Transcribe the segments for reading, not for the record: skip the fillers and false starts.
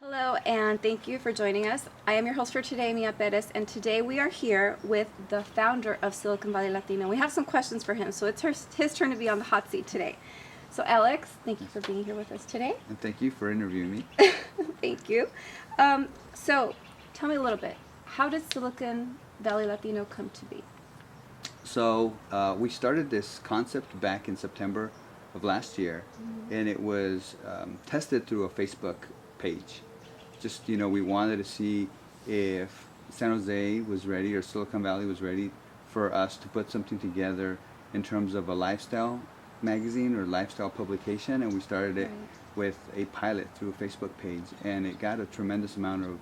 Hello, and thank you for joining us. I am your host for today, Mia Perez, and today we are here with the founder of Silicon Valley Latino. We have some questions for him, so it's his turn to be on the hot seat today. So, Alex, thank you for being here with us today. And thank you for interviewing me. Thank you. So, tell me a little bit. How did Silicon Valley Latino come to be? So we started this concept back in September of last year, and it was tested through a Facebook page. Just, we wanted to see if San Jose was ready or Silicon Valley was ready for us to put something together in terms of a lifestyle magazine or lifestyle publication, and we started it with a pilot through a Facebook page, and it got a tremendous amount of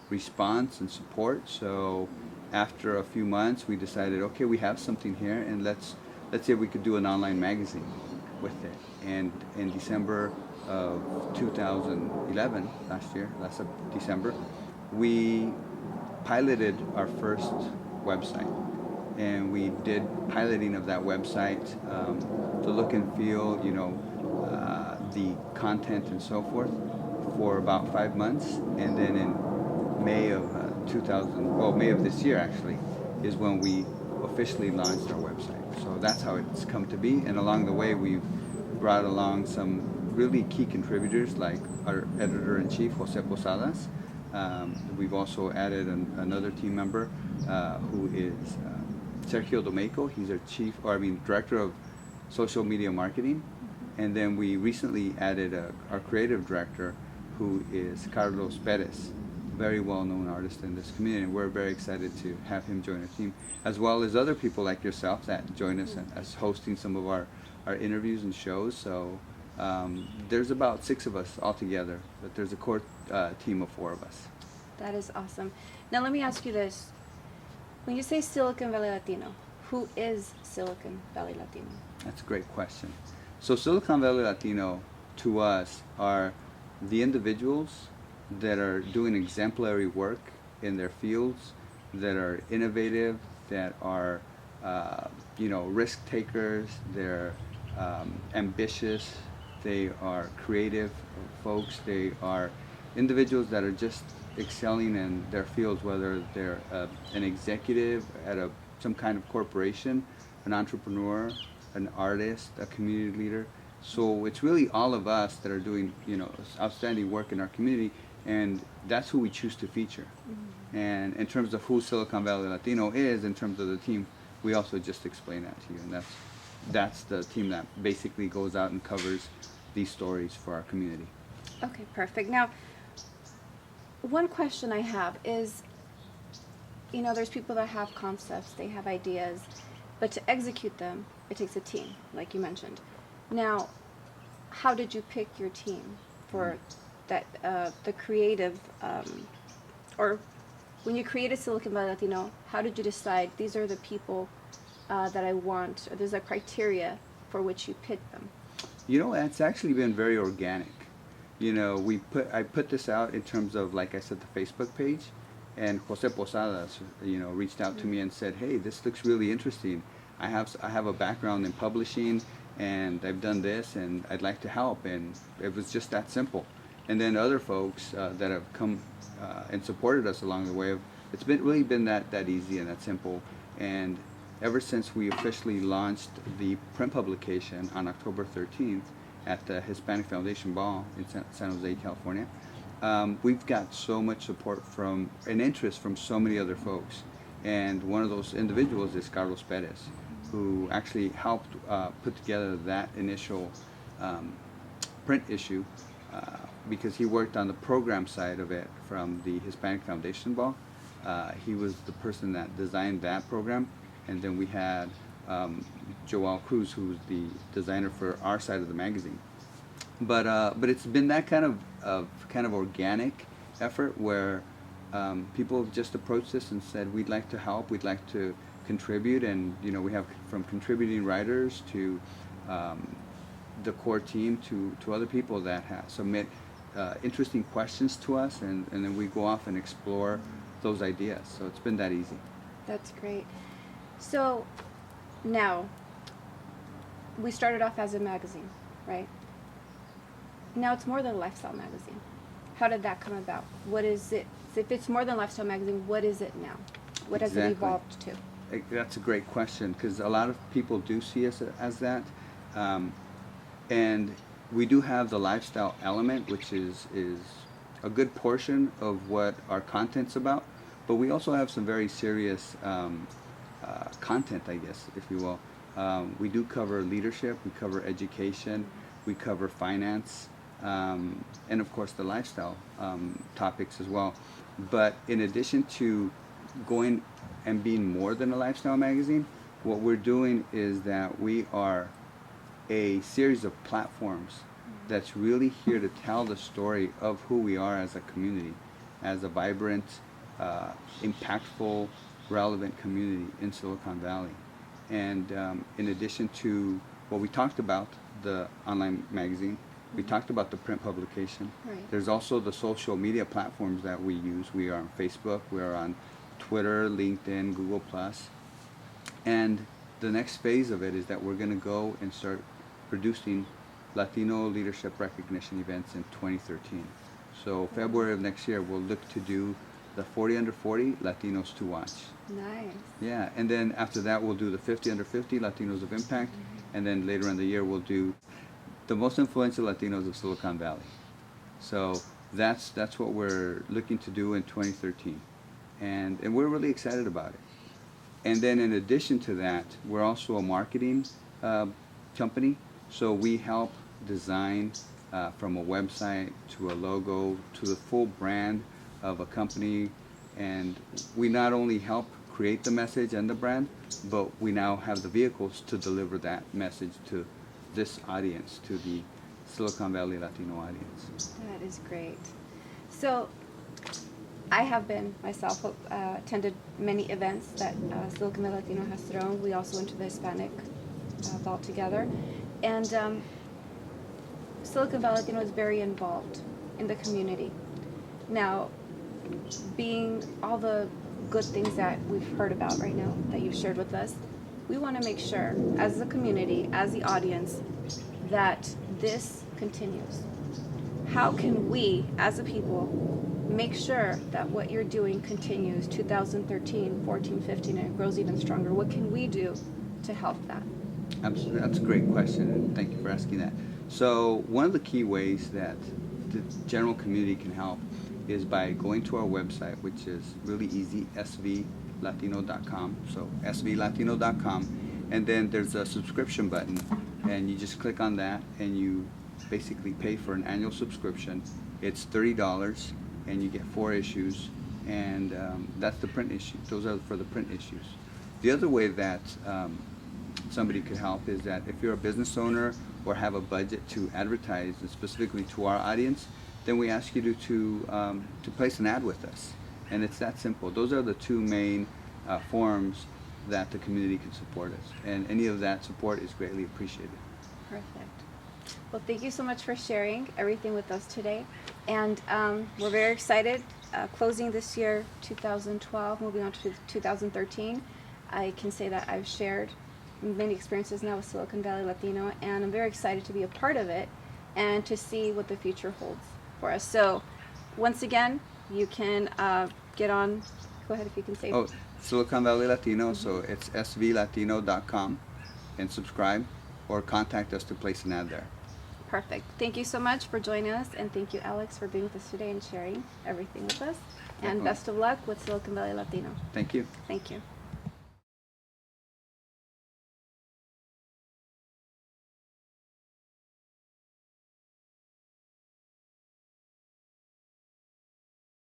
response and support. So after a few months, we decided, okay, we have something here, and let's see if we could do an online magazine with it. And in December of 2011, last December, we piloted our first website, and we did piloting of that website, the look and feel, the content and so forth, for about 5 months, and then in May of May of this year actually, is when we officially launched our website. So that's how it's come to be, and along the way we've brought along some really key contributors like our editor-in-chief, Jose Posadas. We've also added another team member who is Sergio Domeco. He's our director of social media marketing. And then we recently added our creative director, who is Carlos Perez, very well-known artist in this community, and we're very excited to have him join our team, as well as other people like yourself that join us as hosting some of our interviews and shows. So there's about 6 of us altogether, but there's a core team of 4 of us. That is awesome. Now, let me ask you this. When you say Silicon Valley Latino, who is Silicon Valley Latino? That's a great question. So Silicon Valley Latino, to us, are the individuals that are doing exemplary work in their fields, that are innovative, that are risk takers, they're ambitious, they are creative folks, they are individuals that are just excelling in their fields, whether they're an executive at some kind of corporation, an entrepreneur, an artist, a community leader. So it's really all of us that are doing outstanding work in our community, and that's who we choose to feature. Mm-hmm. And in terms of who Silicon Valley Latino is, in terms of the team, we also just explain that to you, and that's the team that basically goes out and covers these stories for our community. Okay, perfect. Now, one question I have is, there's people that have concepts, they have ideas, but to execute them, it takes a team, like you mentioned. Now, how did you pick your team for that, the creative, or when you created Silicon Valley Latino, how did you decide these are the people that I want, or there's a criteria for which you picked them? It's actually been very organic. I put this out in terms of, like I said, the Facebook page, and Jose Posadas, reached out to me and said, "Hey, this looks really interesting. I have a background in publishing, and I've done this, and I'd like to help." And it was just that simple. And then other folks that have come and supported us along the way, it's really been that easy and that simple. And ever since we officially launched the print publication on October 13th at the Hispanic Foundation Ball in San Jose, California, we've got so much support and interest from so many other folks. And one of those individuals is Carlos Perez, who actually helped put together that initial print issue, because he worked on the program side of it from the Hispanic Foundation Ball. He was the person that designed that program, and then we had Joel Cruz, who's the designer for our side of the magazine. But it's been that kind of organic effort where people just approached us and said, "We'd like to help, we'd like to contribute," and we have from contributing writers to the core team to other people that submit interesting questions to us, and then we go off and explore those ideas. So it's been that easy. That's great. So now, we started off as a magazine, right? Now it's more than a lifestyle magazine. How did that come about? What is it? If it's more than Lifestyle Magazine, what is it now? What has it Exactly. evolved to? That's a great question, because a lot of people do see us as that. And we do have the lifestyle element, which is a good portion of what our content's about. But we also have some very serious content, I guess, if you will. We do cover leadership, we cover education, we cover finance, and of course the lifestyle topics as well. But in addition to going and being more than a lifestyle magazine, what we're doing is that we are a series of platforms that's really here to tell the story of who we are as a community, as a vibrant, impactful, relevant community in Silicon Valley. And in addition to what we talked about, the online magazine, we talked about the print publication. Right. There's also the social media platforms that we use. We are on Facebook, we are on Twitter, LinkedIn, Google+. And the next phase of it is that we're going to go and start producing Latino leadership recognition events in 2013. So February of next year, we'll look to do the 40 under 40 Latinos to watch. Nice. Yeah, and then after that, we'll do the 50 under 50 Latinos of impact, and then later in the year, we'll do the most influential Latinos of Silicon Valley. So that's what we're looking to do in 2013, and we're really excited about it. And then in addition to that, we're also a marketing company, so we help design from a website to a logo to the full brand of a company, and we not only help create the message and the brand, but we now have the vehicles to deliver that message to this audience, to the Silicon Valley Latino audience. That is great. So I have been myself attended many events that Silicon Valley Latino has thrown. We also went to the Hispanic Vault together, and Silicon Valley Latino is very involved in the community. Now, being all the good things that we've heard about right now that you've shared with us, we want to make sure, as the community, as the audience, that this continues. How can we, as a people, make sure that what you're doing continues 2013, 14, 15, and it grows even stronger? What can we do to help that? Absolutely. That's a great question, and thank you for asking that. So one of the key ways that the general community can help is by going to our website, which is really easy, svlatino.com. So svlatino.com, and then there's a subscription button, and you just click on that, and you basically pay for an annual subscription. It's $30, and you get 4 issues, and that's the print issue. Those are for the print issues. The other way that somebody could help is that if you're a business owner or have a budget to advertise, and specifically to our audience, then we ask you to place an ad with us, and it's that simple. Those are the 2 main forms that the community can support us, and any of that support is greatly appreciated. Perfect. Well, thank you so much for sharing everything with us today, and we're very excited. Closing this year, 2012, moving on to 2013, I can say that I've shared many experiences now with Silicon Valley Latino, and I'm very excited to be a part of it and to see what the future holds for us. So once again, you can get on, go ahead if you can say. Oh, Silicon Valley Latino, so it's svlatino.com, and subscribe or contact us to place an ad there. Perfect. Thank you so much for joining us, and thank you, Alex, for being with us today and sharing everything with us. And Definitely. best of luck with Silicon Valley Latino. Thank you. Thank you.